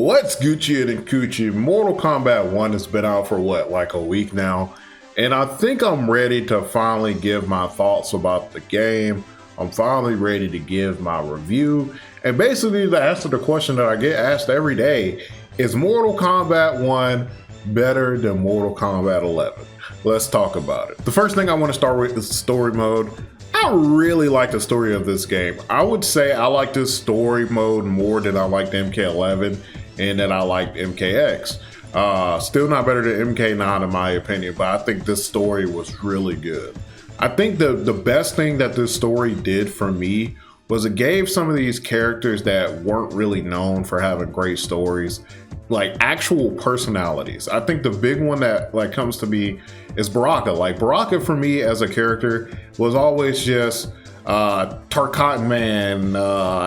What's Gucci and Coochie? Mortal Kombat 1 has been out for what, like a week now? And I think I'm ready to finally give my thoughts about the game. I'm finally ready to give my review. And basically to answer the question that I get asked every day, is Mortal Kombat 1 better than Mortal Kombat 11? Let's talk about it. The first thing I want to start with is story mode. I really like the story of this game. I would say I like this story mode more than I liked MK11 and that I liked MKX. Still not better than MK9 in my opinion, but I think this story was really good. I think the best thing that this story did for me was it gave some of these characters that weren't really known for having great stories, like actual personalities. I think the big one that like comes to me is Baraka. Like Baraka for me as a character was always just Tarkat man,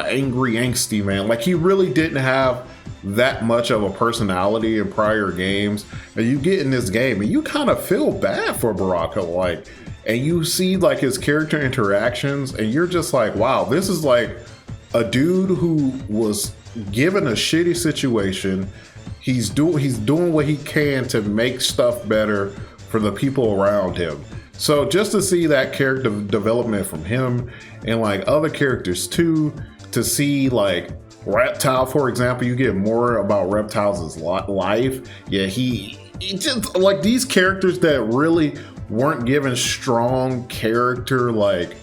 angry, angsty man. Like he really didn't have that much of a personality in prior games. And you get in this game and you kind of feel bad for Baraka, like, and you see like his character interactions and you're just like, wow, this is like a dude who was given a shitty situation. He's doing what he can to make stuff better for the people around him. So just to see that character development from him and like other characters too, to see like Reptile, for example, you get more about Reptile's life. Yeah, he just like these characters that really weren't given strong character like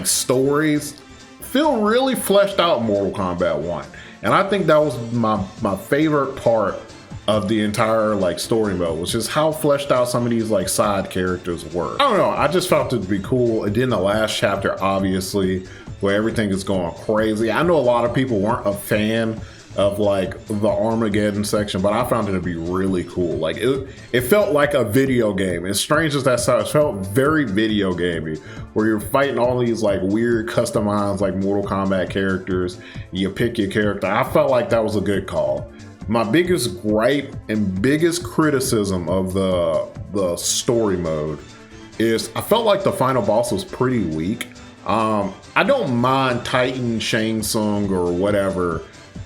stories feel really fleshed out in Mortal Kombat 1. And I think that was my favorite part of the entire like story mode, was just how fleshed out some of these like side characters were. I don't know, I just felt it to be cool. And then the last chapter, obviously, where everything is going crazy. I know a lot of people weren't a fan of like the Armageddon section, but I found it to be really cool. Like it felt like a video game. As strange as that sounds, it felt very video gamey, where you're fighting all these like weird customized like Mortal Kombat characters. You pick your character. I felt like that was a good call. My biggest gripe and biggest criticism of the story mode is I felt like the final boss was pretty weak. I don't mind Titan, Shang Tsung, or whatever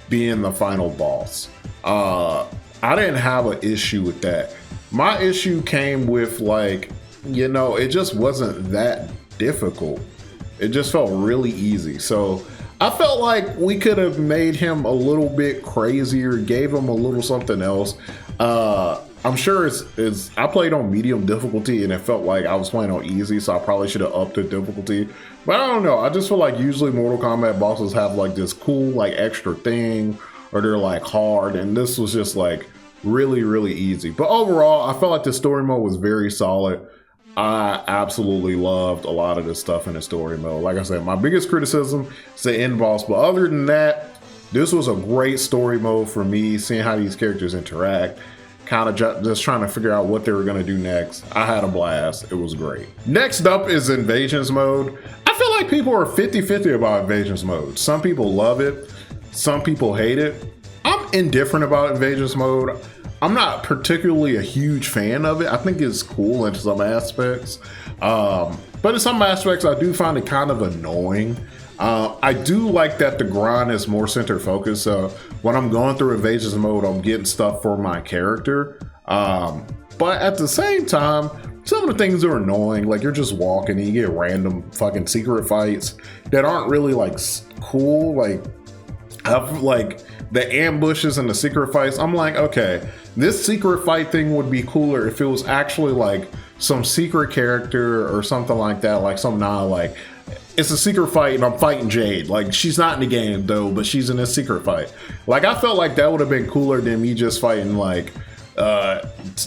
being the final boss. I didn't have an issue with that. My issue came with like, you know, it just wasn't that difficult. It just felt really easy. So I felt like we could have made him a little bit crazier, gave him a little something else. I'm sure it's I played on medium difficulty and it felt like I was playing on easy, so I probably should have upped the difficulty. But I don't know, I just feel like usually Mortal Kombat bosses have like this cool like extra thing, or they're like hard, and this was just like really, really easy. But overall, I felt like the story mode was very solid. I absolutely loved a lot of this stuff in the story mode. Like I said, my biggest criticism is the end boss, but other than that, this was a great story mode for me, seeing how these characters interact, kind of just trying to figure out what they were going to do next. I had a blast. It was great. Next up is Invasions mode. I feel like people are 50-50 about Invasions mode. Some people love it. Some people hate it. I'm indifferent about Invasions mode. I'm not particularly a huge fan of it. I think it's cool in some aspects. But in some aspects, I do find it kind of annoying. I do like that the grind is more center focused. So when I'm going through Invasions mode, I'm getting stuff for my character. But at the same time, some of the things are annoying. Like you're just walking and you get random fucking secret fights that aren't really like cool. Like I've like the ambushes and the secret fights. I'm like, okay, this secret fight thing would be cooler if it was actually like some secret character or something like that. Like some now like it's a secret fight and I'm fighting Jade. Like she's not in the game though, but she's in a secret fight. Like I felt like that would have been cooler than me just fighting like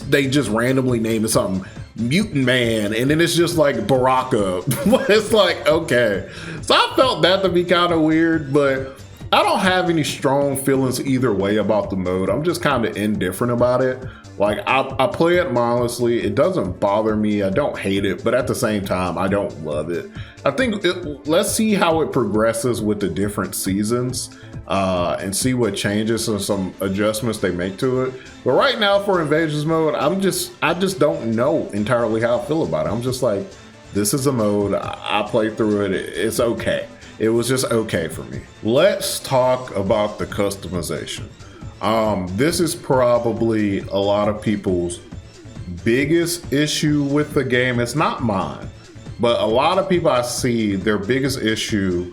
they just randomly name it something Mutant Man and then it's just like Baraka. It's like, okay. So I felt that to be kind of weird, but I don't have any strong feelings either way about the mode. I'm just kind of indifferent about it. Like I play it mindlessly. It doesn't bother me. I don't hate it, but at the same time, I don't love it. I think let's see how it progresses with the different seasons and see what changes and some adjustments they make to it. But right now for Invasions mode, I just don't know entirely how I feel about it. I'm just like, this is a mode. I play through it. It's okay. It was just okay for me. Let's talk about the customization. This is probably a lot of people's biggest issue with the game. It's not mine, but a lot of people I see, their biggest issue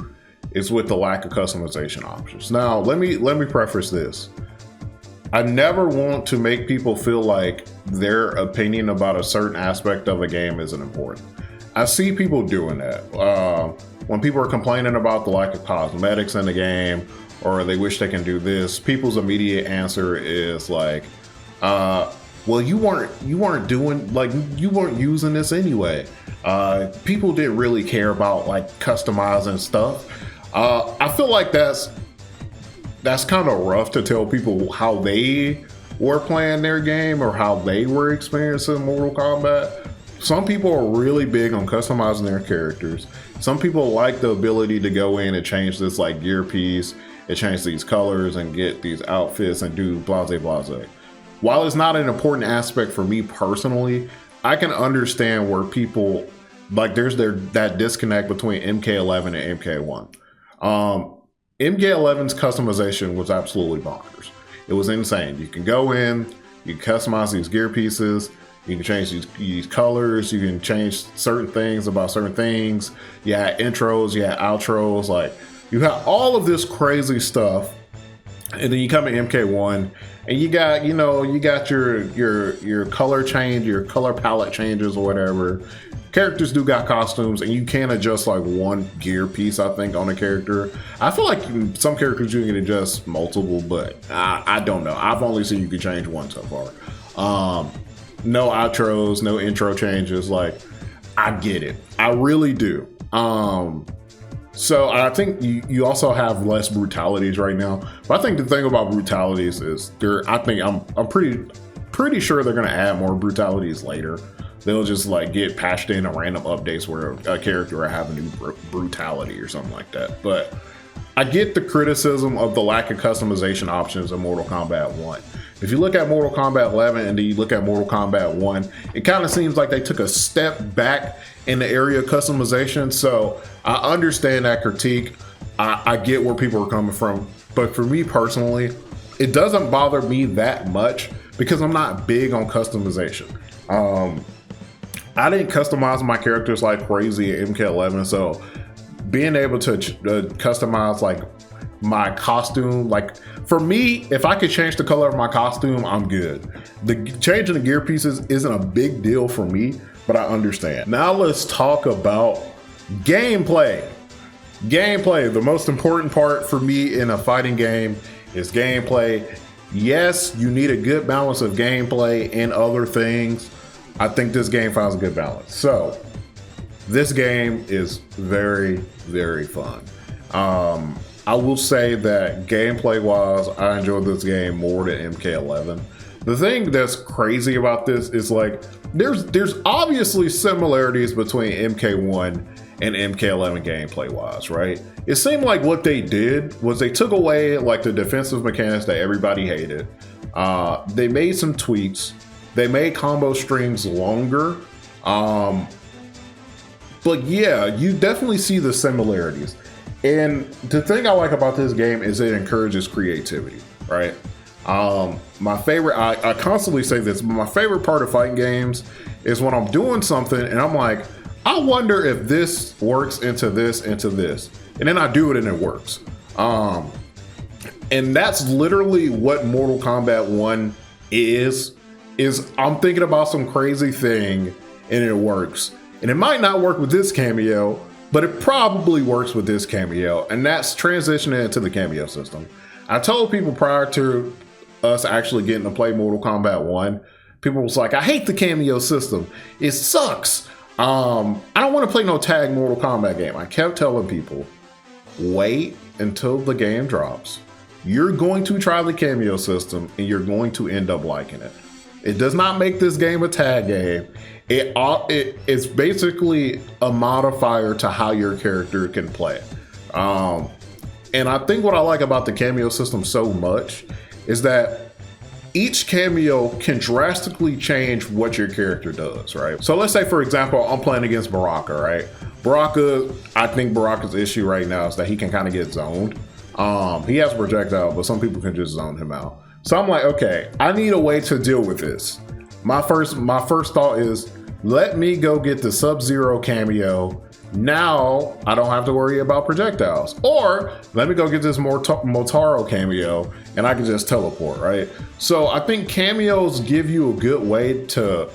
is with the lack of customization options. Now, let me preface this. I never want to make people feel like their opinion about a certain aspect of a game isn't important. I see people doing that. When people are complaining about the lack of cosmetics in the game, or they wish they can do this, people's immediate answer is like, well, you weren't doing, like, you weren't using this anyway. People didn't really care about like customizing stuff. I feel like that's kind of rough to tell people how they were playing their game or how they were experiencing Mortal Kombat. Some people are really big on customizing their characters. Some people like the ability to go in and change this like gear piece and change these colors and get these outfits and do blase blase. While it's not an important aspect for me personally, I can understand where people, like, there's that disconnect between MK11 and MK1. MK11's customization was absolutely bonkers. It was insane. You can go in, you can customize these gear pieces, you can change these colors, you can change certain things about certain things. You had intros, you had outros, like you had all of this crazy stuff. And then you come in MK1 and you got your color change, your color palette changes or whatever. Characters do got costumes, and you can adjust like one gear piece, I think, on a character. I feel like some characters you can adjust multiple, but I don't know. I've only seen you can change one so far. No outros, no intro changes. Like, I get it. I really do. So I think you also have less brutalities right now. But I think the thing about brutalities is I'm pretty sure they're gonna add more brutalities later. They'll just like get patched in a random updates where a character will have a new brutality or something like that. But I get the criticism of the lack of customization options in Mortal Kombat 1. If you look at Mortal Kombat 11 and then you look at Mortal Kombat 1, it kind of seems like they took a step back in the area of customization. So I understand that critique. I get where people are coming from. But for me personally, it doesn't bother me that much because I'm not big on customization. I didn't customize my characters like crazy in MK11, so being able to customize like my costume, like for me, if I could change the color of my costume, I'm good. The changing the gear pieces isn't a big deal for me, but I understand. Now let's talk about gameplay. Gameplay, the most important part for me in a fighting game is gameplay. Yes, you need a good balance of gameplay and other things. I think this game finds a good balance. So this game is very, very fun. I will say that gameplay wise, I enjoyed this game more than MK11. The thing that's crazy about this is like, there's obviously similarities between MK1 and MK11 gameplay wise, right? It seemed like what they did was they took away like the defensive mechanics that everybody hated. They made some tweaks. They made combo strings longer. But yeah, you definitely see the similarities. And the thing I like about this game is it encourages creativity, right? My favorite, I constantly say this, but my favorite part of fighting games is when I'm doing something and I'm like, I wonder if this works into this, into this. And then I do it and it works. And that's literally what Mortal Kombat 1 is I'm thinking about some crazy thing and it works. And it might not work with this cameo, but it probably works with this cameo. And that's transitioning into the cameo system. I told people prior to us actually getting to play Mortal Kombat 1, people was like, I hate the cameo system. It sucks. I don't want to play no tag Mortal Kombat game. I kept telling people, wait until the game drops. You're going to try the cameo system and you're going to end up liking it. It does not make this game a tag game. It's basically a modifier to how your character can play. And I think what I like about the cameo system so much is that each cameo can drastically change what your character does, right? So let's say, for example, I'm playing against Baraka, right? I think Baraka's issue right now is that he can kind of get zoned. He has projectile, but some people can just zone him out. So I'm like, okay, I need a way to deal with this. My first thought is, let me go get the Sub-Zero cameo. Now I don't have to worry about projectiles. Or let me go get this Motaro cameo and I can just teleport, right? So I think cameos give you a good way to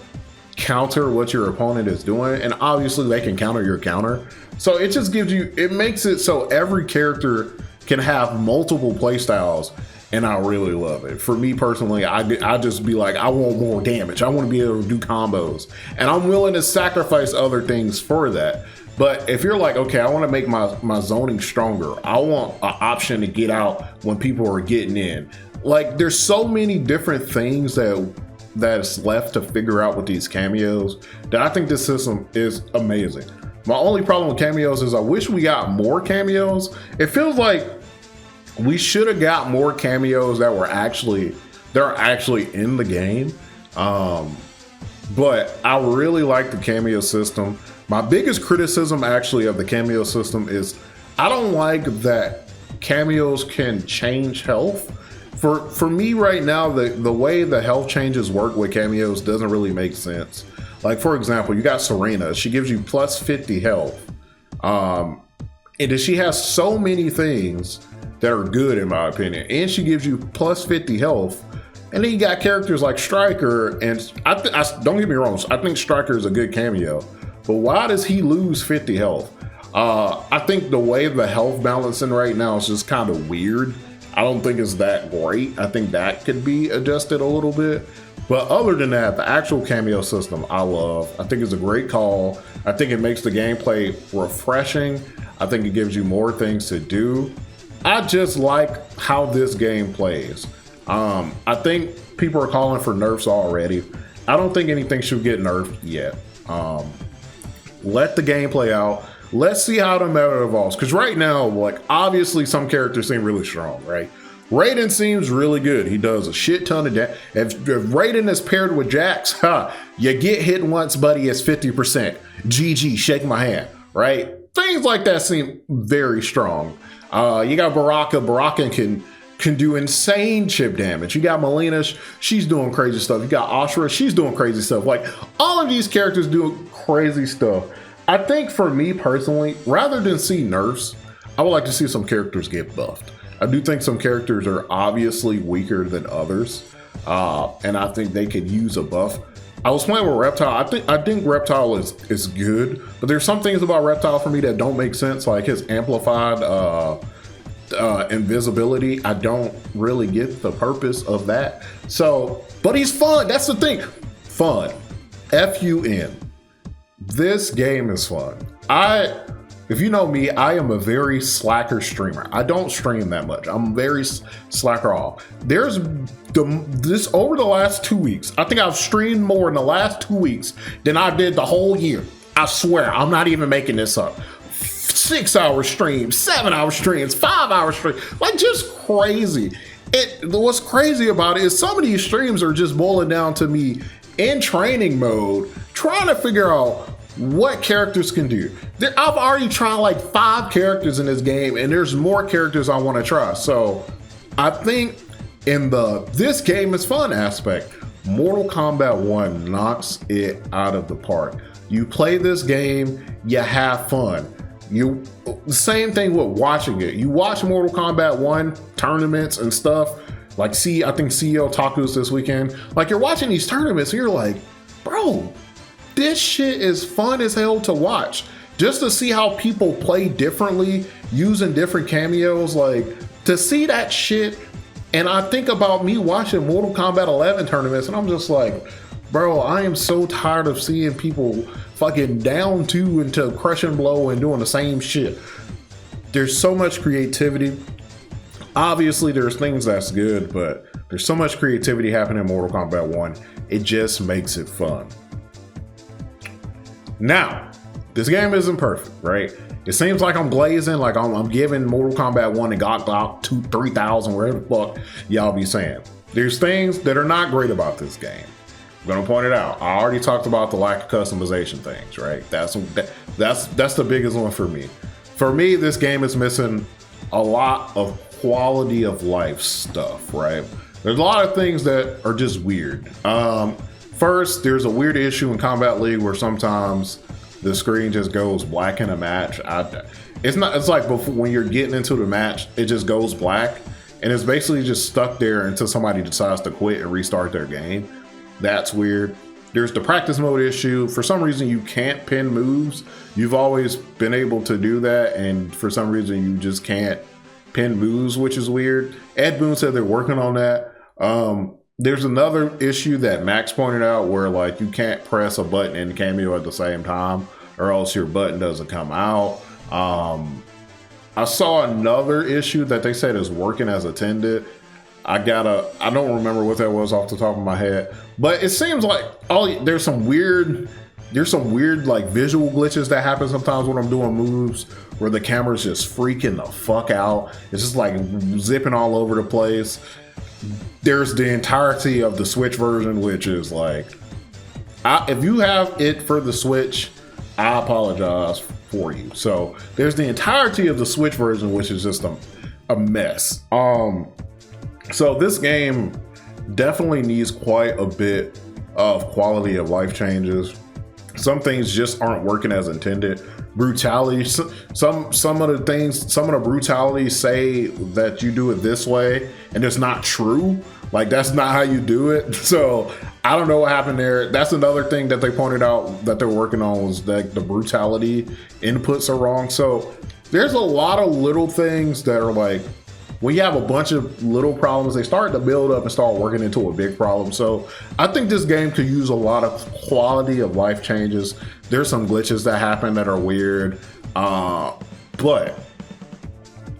counter what your opponent is doing, and obviously they can counter your counter. So it just gives you, it makes it so every character can have multiple playstyles, and I really love it. For me personally, I just be like, I want more damage. I want to be able to do combos, and I'm willing to sacrifice other things for that. But if you're like, okay, I want to make my zoning stronger, I want an option to get out when people are getting in. Like, there's so many different things that's left to figure out with these cameos that I think this system is amazing. My only problem with cameos is I wish we got more cameos. It feels like we should have got more cameos that are actually in the game. But I really like the cameo system. My biggest criticism actually of the cameo system is I don't like that cameos can change health. For me right now, the way the health changes work with cameos doesn't really make sense. Like, for example, you got Serena. She gives you plus 50 health. And she has so many things that are good in my opinion. And she gives you plus 50 health. And then you got characters like Stryker. And I don't get me wrong, I think Stryker is a good cameo. But why does he lose 50 health? I think the way the health balancing right now is just kind of weird. I don't think it's that great. I think that could be adjusted a little bit. But other than that, the actual cameo system I love. I think it's a great call. I think it makes the gameplay refreshing. I think it gives you more things to do. I just like how this game plays. I think people are calling for nerfs already. I don't think anything should get nerfed yet. Let the game play out. Let's see how the meta evolves. Because right now, like, obviously some characters seem really strong, right? Raiden seems really good. He does a shit ton of damage. If Raiden is paired with Jax, you get hit once, buddy, it's 50%. GG, shake my hand, right? Things like that seem very strong. You got Baraka. Baraka can do insane chip damage. You got Melina, she's doing crazy stuff. You got Ashura, she's doing crazy stuff. Like, all of these characters do crazy stuff. I think for me personally, rather than see nerfs, I would like to see some characters get buffed. I do think some characters are obviously weaker than others, and I think they could use a buff. I was playing with Reptile. I think Reptile is good, but there's some things about Reptile for me that don't make sense, like his amplified invisibility. I don't really get the purpose of that. So, but he's fun. That's the thing. Fun. F-U-N. This game is fun. If you know me, I am a very slacker streamer. I don't stream that much. I'm very slacker off. There's this over the last 2 weeks. I think I've streamed more in the last 2 weeks than I did the whole year. I swear, I'm not even making this up. 6-hour streams, 7-hour streams, 5-hour streams, like just crazy. What's crazy about it is some of these streams are just boiling down to me in training mode, trying to figure out what characters can do. I've already tried like 5 characters in this game, and there's more characters I want to try. So I think in this game is fun aspect, Mortal Kombat 1 knocks it out of the park. You play this game, you have fun. Same thing with watching it. You watch Mortal Kombat 1 tournaments and stuff. Like, I think CEO Taku's this weekend. Like, you're watching these tournaments and you're like, bro, this shit is fun as hell to watch. Just to see how people play differently, using different cameos, like, to see that shit. And I think about me watching Mortal Kombat 11 tournaments and I'm just like, bro, I am so tired of seeing people fucking down 2 into crush and blow and doing the same shit. There's so much creativity. Obviously, there's things that's good, but there's so much creativity happening in Mortal Kombat 1. It just makes it fun. Now, this game isn't perfect, right? It seems like I'm glazing, like I'm giving Mortal Kombat 1 and God 2, 3,000, wherever the fuck y'all be saying. There's things that are not great about this game. I'm gonna point it out. I already talked about the lack of customization things, right? That's the biggest one for me. For me, this game is missing a lot of quality of life stuff, right? There's a lot of things that are just weird. First, there's a weird issue in Kombat League where sometimes the screen just goes black in a match. It's like before, when you're getting into the match, it just goes black, and it's basically just stuck there until somebody decides to quit and restart their game. That's weird. There's the practice mode issue. For some reason, you can't pin moves. You've always been able to do that, and for some reason, you just can't pin moves, which is weird. Ed Boon said they're working on that. There's another issue that Max pointed out where like you can't press a button and cameo at the same time, or else your button doesn't come out. I saw another issue that they said is working as intended. I don't remember what that was off the top of my head, but it seems like there's some weird like visual glitches that happen sometimes when I'm doing moves where the camera's just freaking the fuck out. It's just like zipping all over the place. There's the entirety of the Switch version, which is like, if you have it for the Switch, I apologize for you. So there's the entirety of the Switch version, which is just a mess. So this game definitely needs quite a bit of quality of life changes. Some things just aren't working as intended. Brutality, some of the brutalities say that you do it this way, and it's not true. Like, that's not how you do it. So I don't know what happened there. That's another thing that they pointed out that they're working on, was that the brutality inputs are wrong. So there's a lot of little things that are like, when you have a bunch of little problems, they start to build up and start working into a big problem. So I think this game could use a lot of quality of life changes. There's some glitches that happen that are weird, but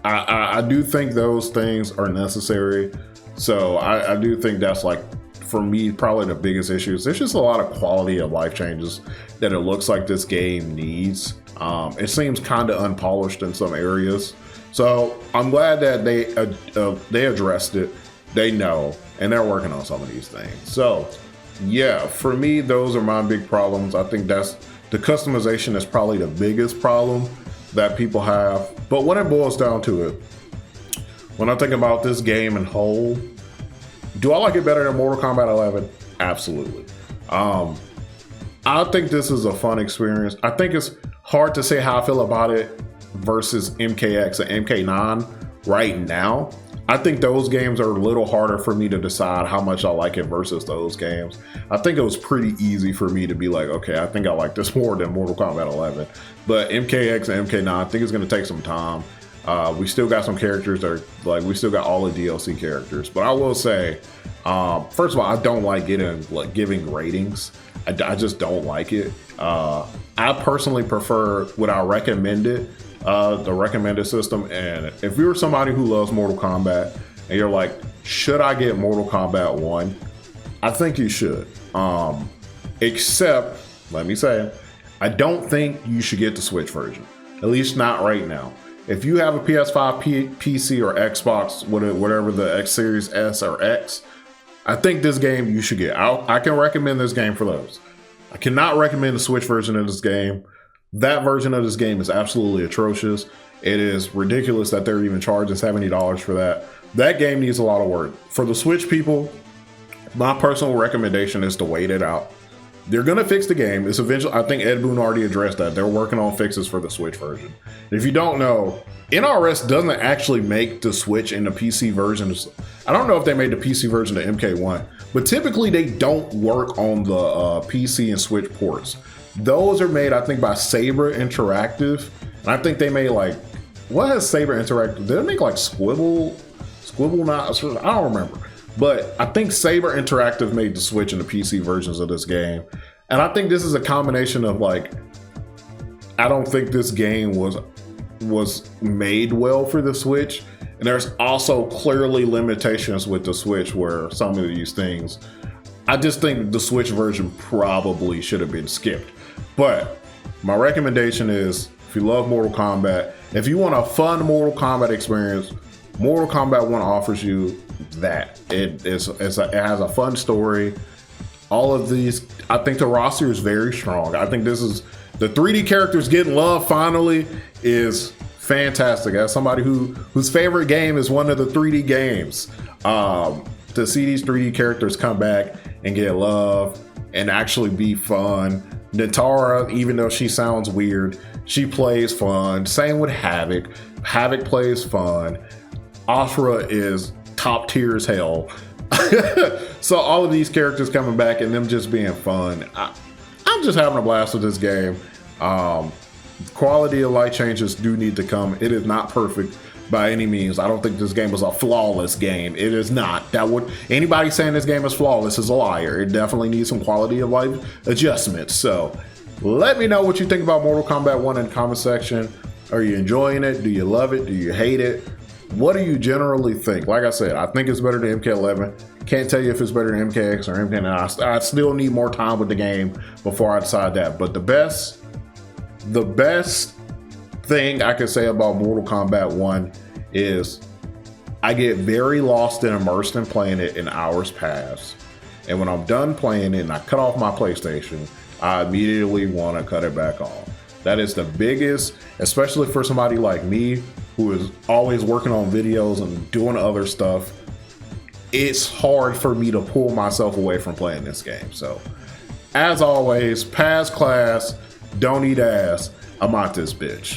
I do think those things are necessary. So I do think that's, like, for me, probably the biggest issues. There's just a lot of quality of life changes that it looks like this game needs. It seems kind of unpolished in some areas. So I'm glad that they addressed it. They know, and they're working on some of these things. So yeah, for me, those are my big problems. I think that's the customization is probably the biggest problem that people have. But when it boils down to it, when I think about this game in whole, do I like it better than Mortal Kombat 11? Absolutely. I think this is a fun experience. I think it's hard to say how I feel about it versus MKX and MK9 right now. I think those games are a little harder for me to decide how much I like it versus those games. I think it was pretty easy for me to be like, okay, I think I like this more than Mortal Kombat 11. But MKX and MK9, I think it's going to take some time. We still got some characters that are like, we still got all the DLC characters. But I will say, first of all, I don't like giving ratings. I just don't like it. I personally prefer what I recommended. The recommended system. And if you're somebody who loves Mortal Kombat and you're like, should I get Mortal Kombat 1? I think you should. Except, let me say, I don't think you should get the Switch version. At least not right now. If you have a PS5, PC, or Xbox, whatever the X Series S or X, I think this game you should get. I can recommend this game for those. I cannot recommend the Switch version of this game. That version of this game is absolutely atrocious. It is ridiculous that they're even charging $70 for that. That game needs a lot of work. For the Switch people, my personal recommendation is to wait it out. They're going to fix the game. It's eventually, I think Ed Boon already addressed that. They're working on fixes for the Switch version. If you don't know, NRS doesn't actually make the Switch and the PC versions. I don't know if they made the PC version of MK1, but typically they don't work on the PC and Switch ports. Those are made, I think, by Saber Interactive. And I think they made like, what has Saber Interactive? Did they make like Squibble Not? I don't remember. But I think Saber Interactive made the Switch and the PC versions of this game. And I think this is a combination of like, I don't think this game was made well for the Switch. And there's also clearly limitations with the Switch where some of these things, I just think the Switch version probably should have been skipped. But my recommendation is, if you love Mortal Kombat, if you want a fun Mortal Kombat experience, Mortal Kombat 1 offers you that. It has a fun story. All of these, I think the roster is very strong. I think this is, the 3D characters getting love finally is fantastic. As somebody whose favorite game is one of the 3D games, to see these 3D characters come back and get love and actually be fun. Natara, even though she sounds weird, she plays fun. Same with Havoc. Havoc plays fun. Aphra is top tier as hell. So all of these characters coming back and them just being fun. I'm just having a blast with this game. Quality of life changes do need to come. It is not perfect by any means. I don't think this game is a flawless game. It is not. Anybody saying this game is flawless is a liar. It definitely needs some quality of life adjustments. So let me know what you think about Mortal Kombat 1 in the comment section. Are you enjoying it? Do you love it? Do you hate it? What do you generally think? Like I said, I think it's better than MK11. Can't tell you if it's better than MKX or MK9. I still need more time with the game before I decide that. But the best thing I can say about Mortal Kombat 1 is I get very lost and immersed in playing it in hours past. And when I'm done playing it and I cut off my PlayStation, I immediately want to cut it back on. That is the biggest, especially for somebody like me who is always working on videos and doing other stuff. It's hard for me to pull myself away from playing this game. So as always, pass class, don't eat ass. I'm out this bitch.